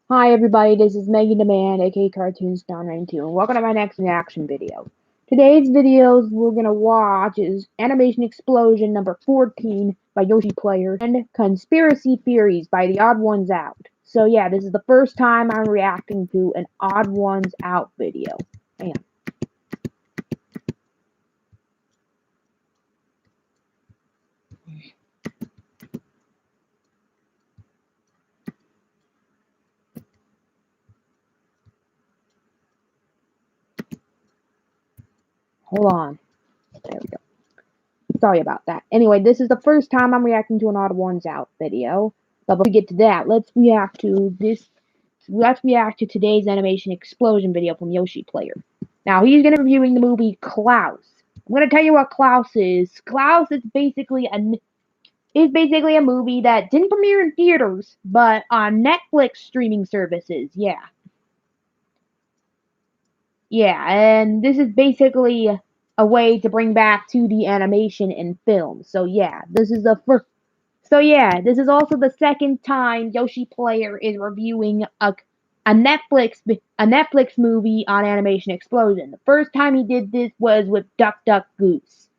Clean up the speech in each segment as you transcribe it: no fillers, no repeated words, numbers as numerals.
Hi everybody, this is Megan Demand, aka CartoonStar92, and welcome to my next reaction video. Today's videos we're gonna watch is Animation Explosion number 14 by Yoshi Player and Conspiracy Theories by The Odd Ones Out. So yeah, this is the first time I'm reacting to an Odd Ones Out video. Hang on. Hold on. There we go. Sorry about that. Anyway, this is the first time I'm reacting to an Odd Ones Out video. But before we get to that, let's react to today's animation explosion video from Yoshi Player. Now he's gonna be reviewing the movie Klaus. I'm gonna tell you what Klaus is. Klaus is basically a movie that didn't premiere in theaters, but on Netflix streaming services. Yeah, and this is basically a way to bring back 2D animation in film. This is also the second time Yoshi Player is reviewing a Netflix movie on Animation Explosion. The first time he did this was with Duck Duck Goose.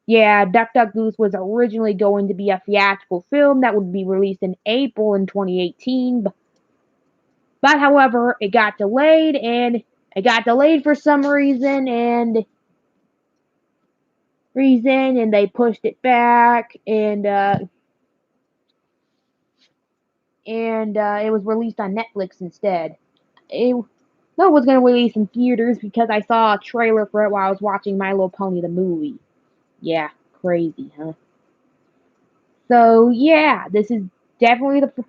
Yeah, Duck Duck Goose was originally going to be a theatrical film that would be released in April in 2018, but however, it got delayed for some reason and they pushed it back and it was released on Netflix instead. It No, it was gonna release in theaters because I saw a trailer for it while I was watching My Little Pony the movie. Yeah, crazy, huh? So yeah, this is definitely the.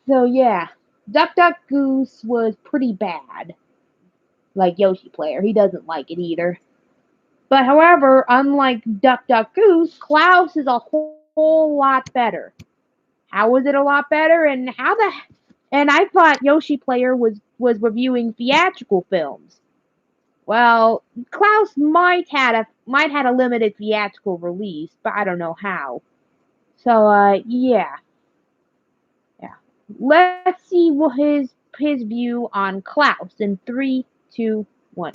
So yeah, Duck Duck Goose was pretty bad. Like Yoshi Player, he doesn't like it either. But however, unlike Duck Duck Goose, Klaus is a whole lot better. How was it a lot better? And I thought Yoshi Player was reviewing theatrical films. Well, Klaus might had a limited theatrical release, but I don't know how. So yeah. Let's see what his view on Klaus in three, two, one.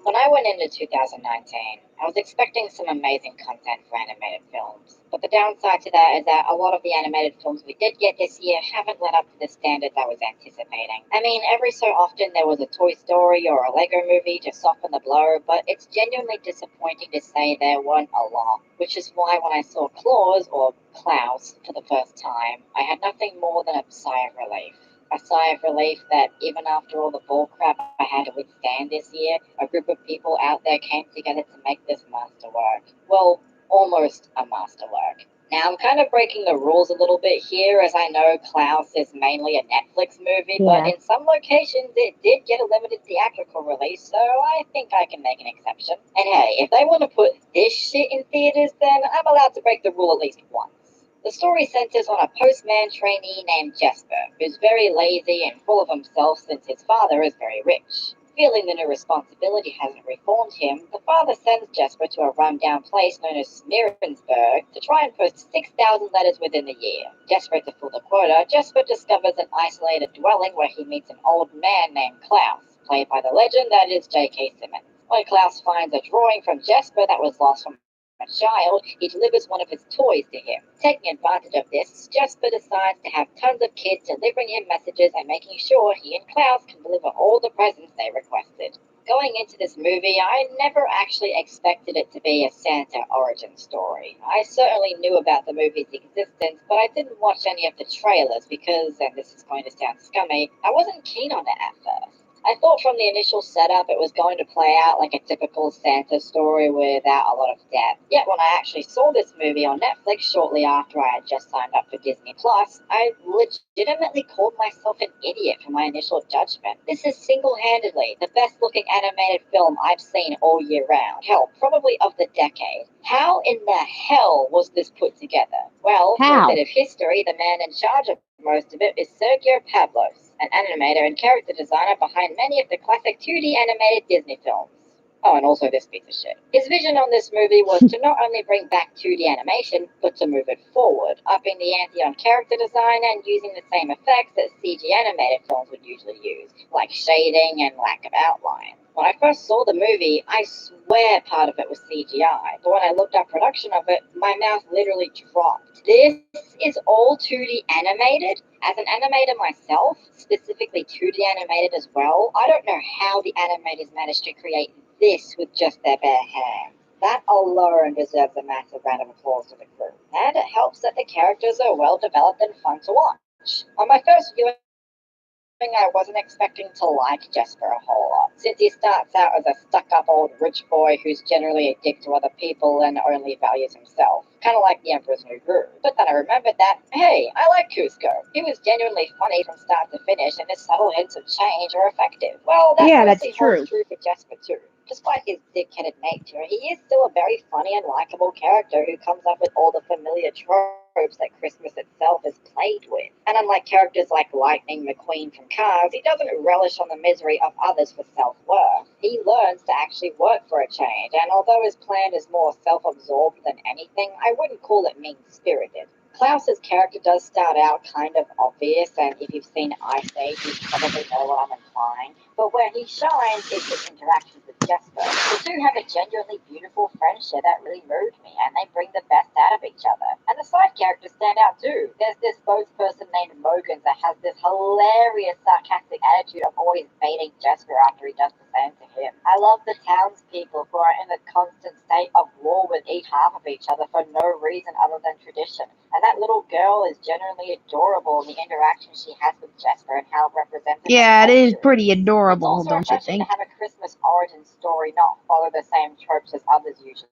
When I went into 2019, I was expecting some amazing content for animated films. But the downside to that is that a lot of the animated films we did get this year haven't led up to the standards I was anticipating. I mean, every so often there was a Toy Story or a Lego movie to soften the blow, but it's genuinely disappointing to say there weren't a lot. Which is why when I saw Claus, or Klaus, for the first time, I had nothing more than a sigh of relief. A sigh of relief that even after all the bullcrap I had to withstand this year, a group of people out there came together to make this masterwork. Well, almost a masterwork. Now, I'm kind of breaking the rules a little bit here, as I know Klaus is mainly a Netflix movie, but Yeah. in some locations it did get a limited theatrical release, so I think I can make an exception. And hey, if they want to put this shit in theaters, then I'm allowed to break the rule at least once. The story centers on a postman trainee named Jesper, who's very lazy and full of himself since his father is very rich. Feeling the new responsibility hasn't reformed him, the father sends Jesper to a rundown place known as Smearensburg to try and post 6,000 letters within the year. Desperate to fill the quota, Jesper discovers an isolated dwelling where he meets an old man named Klaus, played by the legend that is J.K. Simmons. When Klaus finds a drawing from Jesper that was lost from a child, he delivers one of his toys to him. Taking advantage of this, Jesper decides to have tons of kids delivering him messages and making sure he and Klaus can deliver all the presents they requested. Going into this movie, I never actually expected it to be a Santa origin story. I certainly knew about the movie's existence, but I didn't watch any of the trailers because, and this is going to sound scummy, I wasn't keen on it at first. I thought from the initial setup it was going to play out like a typical Santa story without a lot of depth. Yet when I actually saw this movie on Netflix shortly after I had just signed up for Disney Plus, I legitimately called myself an idiot for my initial judgment. This is single-handedly the best looking animated film I've seen all year round. Hell, probably of the decade. How in the hell was this put together? Well, for a bit How? of history, the man in charge of most of it is Sergio Pablos, an animator and character designer behind many of the classic 2D animated Disney films. Oh, and also this piece of shit. His vision on this movie was to not only bring back 2D animation, but to move it forward, upping the ante on character design and using the same effects that CG animated films would usually use, like shading and lack of outline. When I first saw the movie, I swear part of it was CGI, but when I looked up production of it, my mouth literally dropped. This is all 2D animated? As an animator myself, specifically 2D animated as well, I don't know how the animators managed to create this with just their bare hands. That alone deserves a massive round of applause to the crew. And it helps that the characters are well developed and fun to watch. On my first viewing, I wasn't expecting to like Jesper a whole lot, since he starts out as a stuck-up old rich boy who's generally a dick to other people and only values himself. Kind of like the Emperor's New Groove. But then I remembered that, hey, I like Cusco. He was genuinely funny from start to finish, and his subtle hints of change are effective. Well, that Yeah, that's mostly holds true. true for Jesper too. Despite his dick-headed nature, he is still a very funny and likable character who comes up with all the familiar tropes that Christmas itself is played with. And unlike characters like Lightning McQueen from Cars, he doesn't relish on the misery of others for self-worth. He learns to actually work for a change, and although his plan is more self-absorbed than anything, I wouldn't call it mean-spirited. Klaus's character does start out kind of obvious, and if you've seen Ice Age, you probably know what I'm implying. But where he shines is his interactions with Jesper. The two have a genuinely beautiful friendship that really moved me, and they bring the best out of each other. And the side characters stand out too. There's this ghost person named Mogan that has this hilarious sarcastic attitude of always baiting Jesper after he does the same to him. I love the townspeople who are in a constant state of war with each half of each other for no reason other than tradition. And that little girl is genuinely adorable in the interaction she has with Jesper and how representative of Yeah, it is culture it pretty is. It's adorable, also don't you refreshing to think? have a Christmas origin story not follow the same tropes as others usually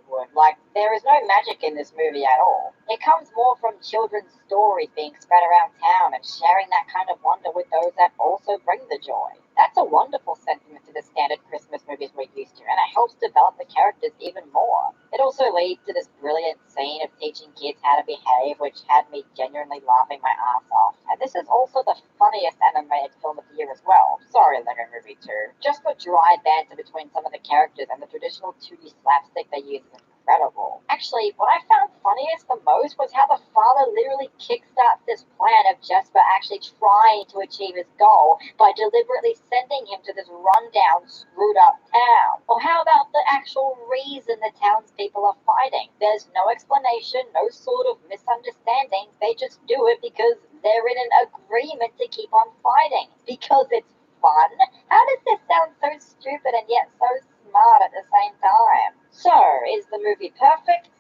would. Like, there is no magic in this movie at all. It comes more from children's stories being spread around town and sharing that kind of wonder with those that also bring the joy. That's a wonderful sentiment to the standard Christmas movies we're used to, and it helps develop the characters even more. It also leads to this brilliant scene of teaching kids how to behave, which had me genuinely laughing my ass off. And this is also the funniest animated film of the year as well. Sorry, Lego Movie 2. Just the dry banter between some of the characters and the traditional 2D slapstick they use is incredible. Actually, what I found funniest the most was how the father literally kickstarts this plan of Jesper actually trying to achieve his goal by deliberately sending him to this rundown, screwed up town. Or how about the actual reason the townspeople are fighting? There's no explanation, no sort of misunderstanding. They just do it because they're in an agreement to keep on fighting. Because it's fun? How does this sound so stupid and yet so smart at the same time? So, is the movie perfect?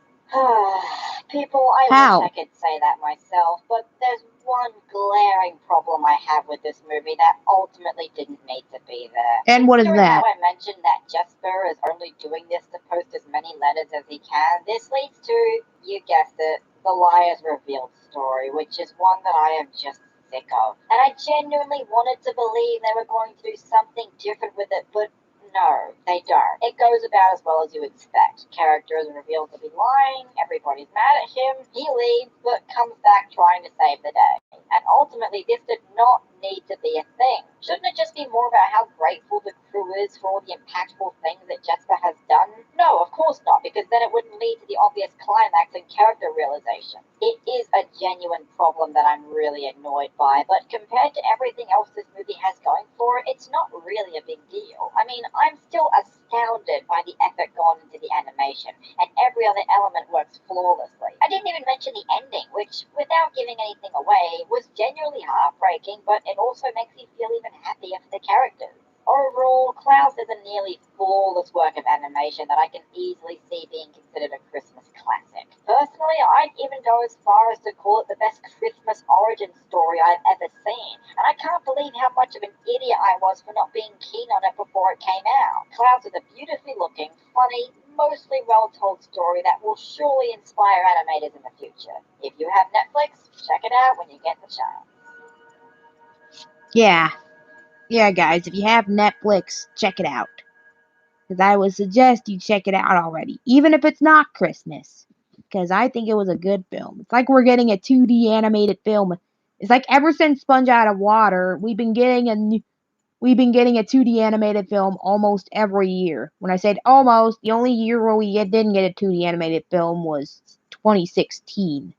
People, I wish I How? could say that myself, but there's one glaring problem I have with this movie that ultimately didn't need to be there. And what is Considering how that? I mentioned that Jesper is only doing this to post as many letters as he can, this leads to, you guessed it, the Liar's Revealed story, which is one that I am just sick of. And I genuinely wanted to believe they were going to do something different with it, but no, they don't. It goes about as well as you expect. Character is revealed to be lying, everybody's mad at him, he leaves, but comes back trying to save the day. And ultimately, this did not need to be a thing. Shouldn't it just be more about how grateful the crew is for all the impactful things that Jesper has done? No, of course not, because then it wouldn't lead to the obvious climax and character realization. It is a genuine problem that I'm really annoyed by, but compared to everything else this movie has going for it, it's not really a big deal. I mean, I'm still astounded by the effort gone into the animation, and every other element works flawlessly. I didn't even mention the ending, which, without giving anything away, was genuinely heartbreaking, but it also makes me feel even happier for the characters. Overall, Klaus is a nearly flawless work of animation that I can easily see being considered a Christmas classic. Personally, I'd even go as far as to call it the best Christmas origin story I've ever seen, and I can't believe how much of an idiot I was for not being keen on it before it came out. Klaus is a beautifully looking, funny, mostly well-told story that will surely inspire animators in the future. If you have Netflix, check it out when you get the chance. Yeah. Yeah, guys, if you have Netflix, check it out. Because I would suggest you check it out already, even if it's not Christmas. Because I think it was a good film. It's like we're getting a 2D animated film It's like ever since Sponge Out of Water, we've been getting a 2D animated film almost every year. When I said almost, the only year where we didn't get a 2D animated film was 2016.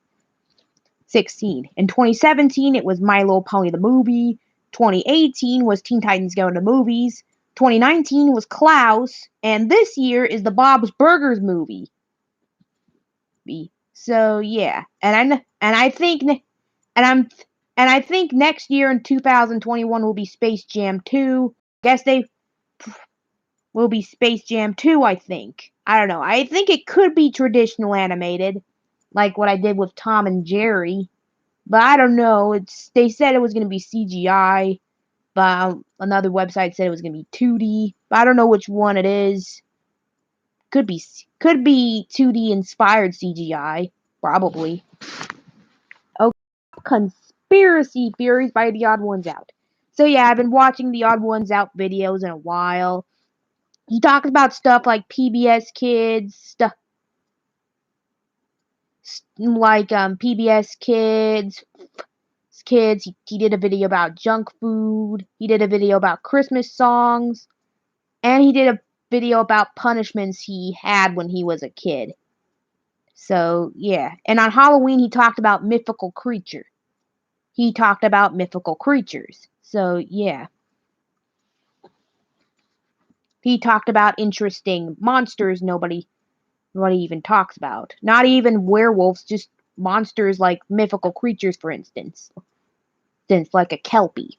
In 2017, it was My Little Pony the movie. 2018 was Teen Titans Go to the Movies. 2019 was Klaus, and this year is the Bob's Burgers movie. So yeah, I think next year in 2021 will be Space Jam 2. Guess they will be Space Jam 2, I think. I don't know. I think it could be traditional animated, like what I did with Tom and Jerry. But I don't know. They said it was going to be CGI, but another website said it was going to be 2D. But I don't know which one it is. Could be 2D inspired CGI, probably. Okay, conspiracy theories by the Odd Ones Out. So yeah, I've been watching the Odd Ones Out videos in a while. He talks about stuff like PBS Kids, stuff like PBS Kids. He did a video about junk food. He did a video about Christmas songs, and he did a video about punishments he had when he was a kid. So yeah, and on Halloween he talked about mythical creatures. So yeah, he talked about interesting monsters nobody even talks about. Not even werewolves, just monsters like mythical creatures, for instance. Like a kelpie.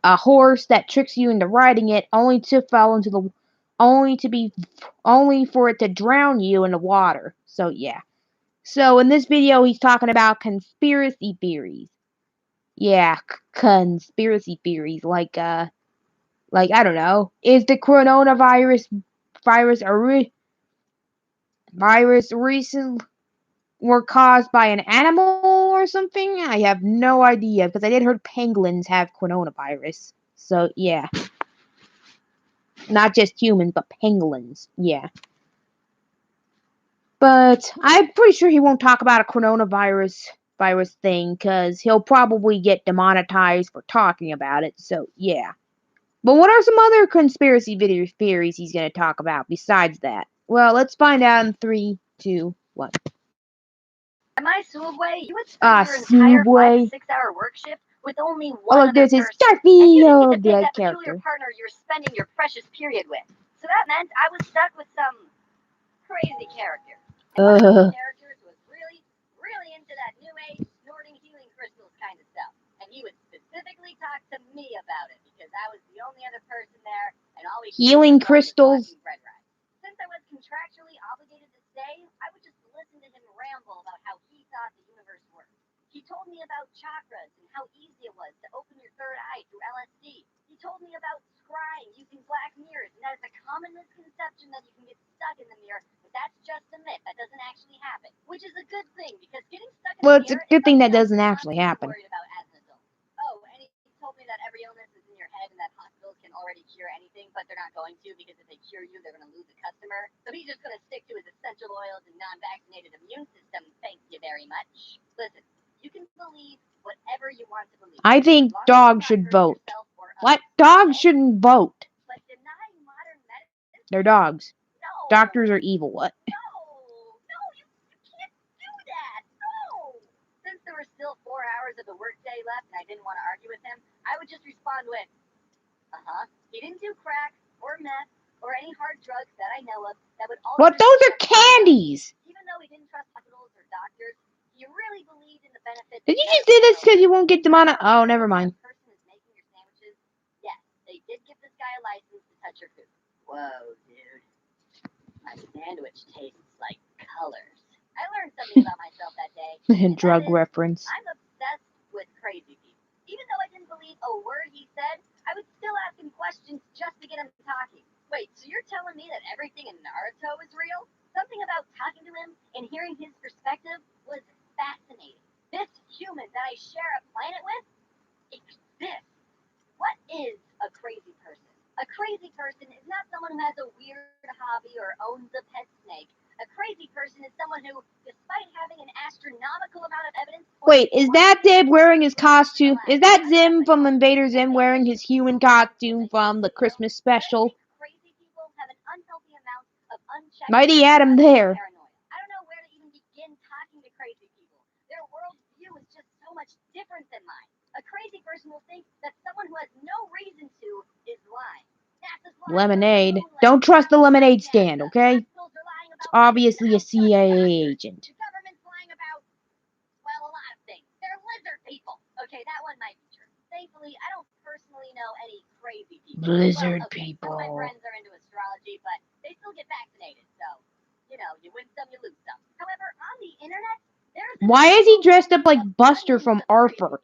A horse that tricks you into riding it only for it to drown you in the water. So yeah. So in this video he's talking about conspiracy theories. Yeah, conspiracy theories like I don't know. Is the coronavirus virus recent were caused by an animal or something? I have no idea because I did heard penguins have coronavirus. So yeah, not just humans but penguins. Yeah, but I'm pretty sure he won't talk about a coronavirus thing because he'll probably get demonetized for talking about it. So yeah. But what are some other conspiracy video theories he's going to talk about besides that? Well, let's find out in 3, 2, 1. At my Subway, you would spend your entire 5 to 6 hour work shift with only one other there's his person, and you didn't get to pick that peculiar partner you're spending your precious period with. So that meant I was stuck with some crazy character. And one of those characters was really, really into that new age snorting healing crystals kind of stuff. And he would specifically talk to me about it because I was the only other person there, and all we healing crystals. Since I was contractually obligated to stay, I would just listen to him ramble about how he thought the universe worked. He told me about chakras and how easy it was to open your third eye through LSD. He told me about scrying using black mirrors, and that is a common misconception that you can get stuck in the mirror, but that's just a myth. That doesn't actually happen, which is a good thing because getting stuck in the mirror. Well, it's a good thing that doesn't actually happen. Worried about as an adult. Oh, and he told me that every illness is in your head and that hospitals can already cure anything, but they're not going to because if they cure you, they're going to lose a customer. So he's just going to stick to his essential oils and non-vaccinated immune system. Thank you very much. Listen, you can believe whatever you want to believe. I think dogs should vote. What? Dogs shouldn't vote. But denying modern medicine? They're dogs. No. Doctors are evil. What? No, you can't do that. No. Since there were still 4 hours of the workday left and I didn't want to argue with him, I would just respond with, he didn't do crack or meth or any hard drugs that I know of that would also. What? Those are candies. Even though he didn't trust hospitals or doctors, he really believed in the benefits. Did you just do this because you won't get them on a... Oh, never mind. Person is making your sandwiches. Yes, they did give this guy a license to touch your food. Whoa, dude. My sandwich tastes like colors. I learned something about myself that day. Drug reference. I'm obsessed with crazy people. Even though I didn't believe a word he said, I would still ask him questions just to get him talking. Wait, so you're telling me that everything in Naruto is real? Something about talking to him and hearing his perspective was fascinating. This human that I share a planet with exists. What is a crazy person? A crazy person is not someone who has a weird hobby or owns a pet snake. A crazy person is someone who, despite having an astronomical amount of evidence... Wait, is that Dib wearing his costume? Is that Zim from Invader Zim wearing his human costume from the Christmas special? Crazy people have an unhealthy amount of unchecked... Mighty Adam there. I don't know where to even begin talking to crazy people. Their worldview is just so much different than mine. A crazy person will think that someone who has no reason to is lying. Lemonade. Don't trust the lemonade stand, okay? It's obviously a CIA agent. The government's lying about, well, a lot of things. They're lizard people. Okay, that one might be true. Thankfully, I don't personally know any crazy people. Lizard Some of my friends are into astrology, but they still get vaccinated, so, you know, you win some, you lose some. However, on the internet, why is he dressed up like Buster from Arthur?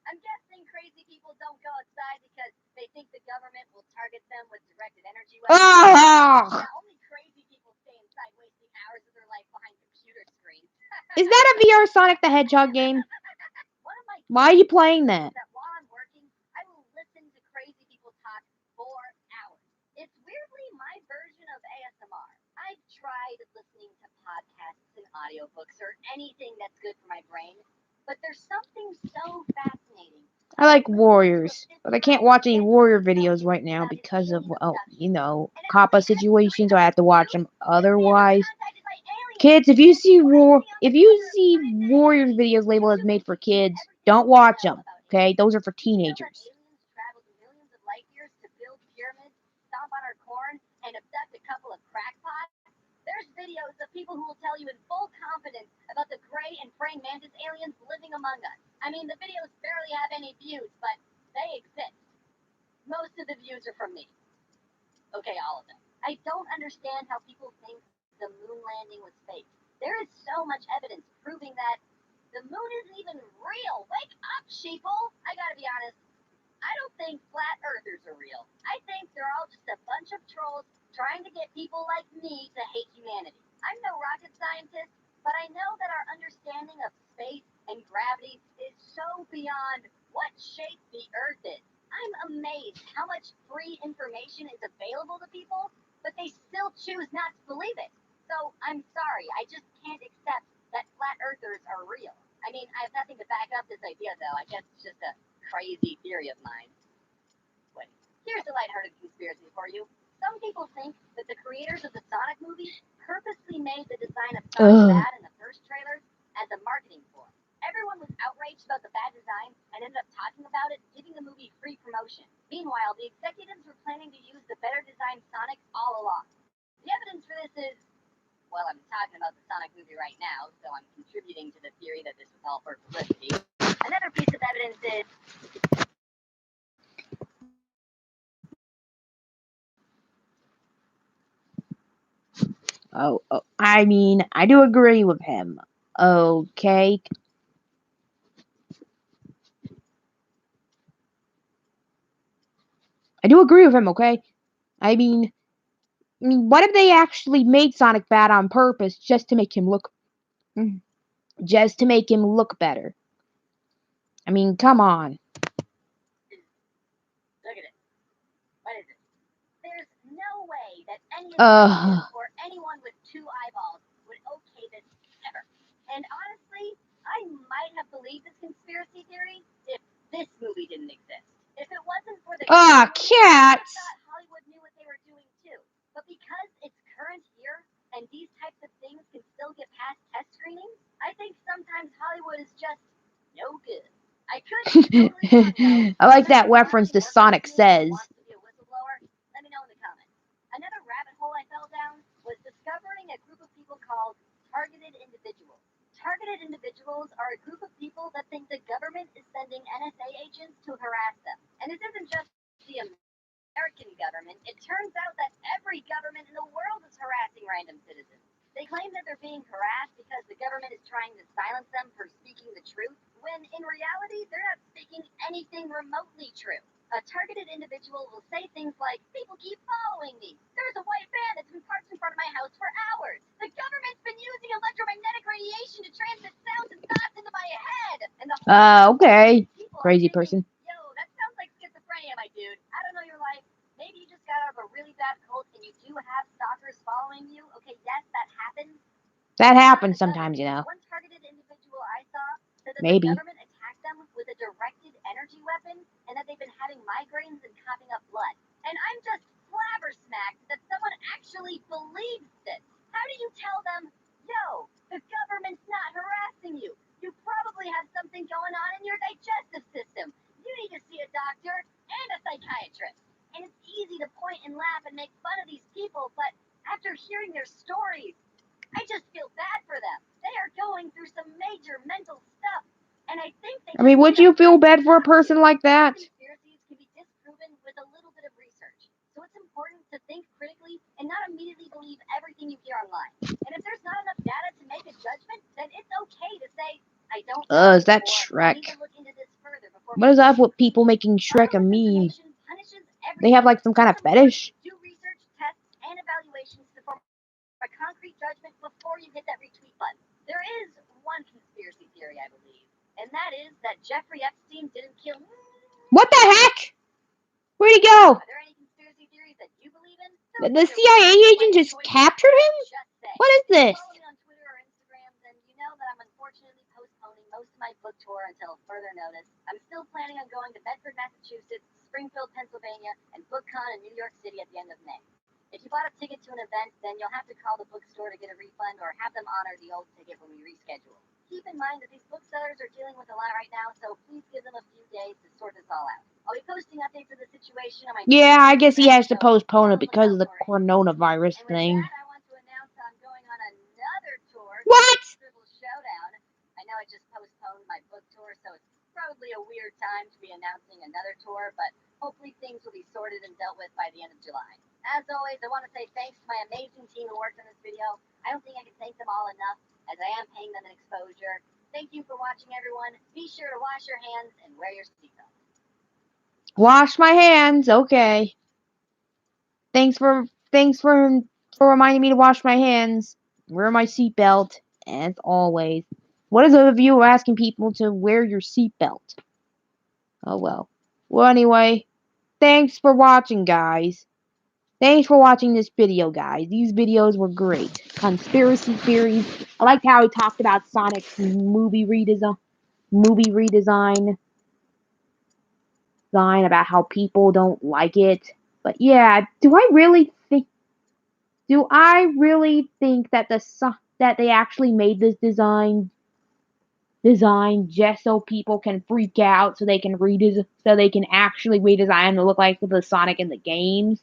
I'm guessing crazy people don't go outside because they think the government will target them with directed energy weapons. Only crazy people stay inside wasting hours of their life behind computer screens. Is that a VR Sonic the Hedgehog game? Why are you playing that? While I'm working, I will listen to crazy people talk for hours. It's weirdly my version of ASMR. I've tried listening to podcasts and audiobooks or anything that's good for my brain, but there's something so fascinating. I like Warriors, but I can't watch any Warrior videos right now because of, well, you know, COPPA situation, so I have to watch them otherwise. Kids, if you see Warriors videos labeled as made for kids, don't watch them, okay? Those are for teenagers. There's videos of people who will tell you in full confidence about the gray and praying mantis aliens living among us. I mean, the videos barely have any views, but they exist. Most of the views are from me. Okay, all of them. I don't understand how people think the moon landing was fake. There is so much evidence proving that the moon isn't even real. Wake up, sheeple! I gotta be honest, I don't think flat earthers are real. I think they're all just a bunch of trolls trying to get people like me to hate humanity. I'm no rocket scientist, but I know that our understanding of space and gravity is so beyond what shape the Earth is. I'm amazed how much free information is available to people, but they still choose not to believe it. So I'm sorry, I just can't accept that flat earthers are real. I mean, I have nothing to back up this idea, though. I guess it's just a crazy theory of mine. Wait, here's a lighthearted conspiracy for you. Some people think that the creators of the Sonic movie purposely made the design of Sonic bad in the first trailer as a marketing ploy. Everyone was outraged about the bad design and ended up talking about it, giving the movie free promotion. Meanwhile, the executives were planning to use the better designed Sonic all along. The evidence for this is, well, I'm talking about the Sonic movie right now, so I'm contributing to the theory that this was all for publicity. Another piece of evidence is... I mean, I do agree with him. Okay. I do agree with him, okay? I mean, what if they actually made Sonic bad on purpose just to make him look better? I mean, come on. Look at it. What is it? There's no way that any of or anyone with two eyeballs would okay this ever. And honestly, I might have believed this conspiracy theory if this movie didn't exist. If it wasn't for the cats! I thought Hollywood knew what they were doing too. But because it's current year and these types of things can still get past test screenings, I think sometimes Hollywood is just no good. I could totally wrong, I like that reference to Sonic Says. Let me know in the comments. Another rabbit hole I fell down was discovering a group of people called targeted individuals. Targeted individuals are a group of people that think the government is sending NSA agents to harass them. And this isn't just the American government. It turns out that every government in the world is harassing random citizens. They claim that they're being harassed because the government is trying to silence them for speaking the truth, when in reality, they're not speaking anything remotely true. A targeted individual will say things like, people keep following me. There's a white van that's been parked in front of my house for hours. The government's been using electromagnetic radiation to transmit sounds and thoughts into my head. And the okay. Crazy person. Yo, that sounds like schizophrenia, my dude. I don't know your life. Maybe you just got out of a really bad cult and you do have stalkers following you. Okay, yes, that happens. That happens sometimes, you know. One targeted individual I saw said that Maybe. the government attacked them with a directed energy weapon and that they've been having migraines and coughing up blood. And I'm just flabbersmacked that someone actually believes this. How do you tell them, yo, the government's not harassing you? You probably have something going on in your digestive system. You need to see a doctor and a psychiatrist. And it's easy to point and laugh and make fun of these people, but after hearing their stories, I just feel bad for them. They are going through some major mental stuff, and I think they. I mean, would you feel bad for a person like that? Conspiracies can be disproven with a little bit of research, so it's important to think critically and not immediately believe everything you hear online. And if there's not enough data to make a judgment, then it's okay to say, "I don't know." Is that or, Shrek? "I need to look into this further before." What is up with people making Shrek a meme? They have like some kind of fetish? Do research, tests, and evaluations to form a concrete judgment before you hit that retweet button. There is one conspiracy theory I believe, and that is that Jeffrey Epstein didn't kill. What the heck? Where'd he go? Are there any conspiracy theories that you believe in? The CIA agent just captured him? What is this? Follow me on Twitter or Instagram, and you know that I'm unfortunately postponing most of my book tour until further notice. I'm still planning on going to Bedford, Massachusetts, Springfield, Pennsylvania, and BookCon in New York City at the end of May. If you bought a ticket to an event, then you'll have to call the bookstore to get a refund or have them honor the old ticket when we reschedule. Keep in mind that these booksellers are dealing with a lot right now, so please give them a few days to sort this all out. I'll be posting updates of the situation on my Yeah, I guess he has to postpone it because of the coronavirus thing. With that, I want to announce I'm going on another tour. What? Scribble Showdown. I know I just postponed my book tour, so it's probably a weird time to be announcing another tour, but hopefully things will be sorted and dealt with by the end of July. As always, I want to say thanks to my amazing team who worked on this video. I don't think I can thank them all enough, as I am paying them an exposure. Thank you for watching, everyone. Be sure to wash your hands and wear your seatbelt. Wash my hands, okay. Thanks for reminding me to wash my hands, wear my seatbelt, as always. What is the view of asking people to wear your seatbelt? Oh well. Well, anyway, thanks for watching, guys. Thanks for watching this video, guys. These videos were great. Conspiracy theories. I liked how he talked about Sonic's movie redesign, about how people don't like it. But yeah, do I really think that that they actually made this design just so people can freak out, so they can actually redesign to look like the Sonic in the games?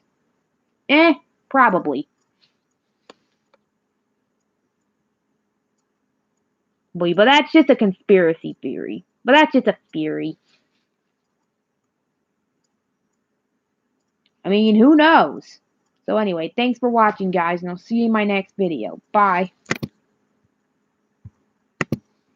Probably. But that's just a conspiracy theory. But that's just a theory. I mean, who knows? So anyway, thanks for watching, guys, and I'll see you in my next video. Bye.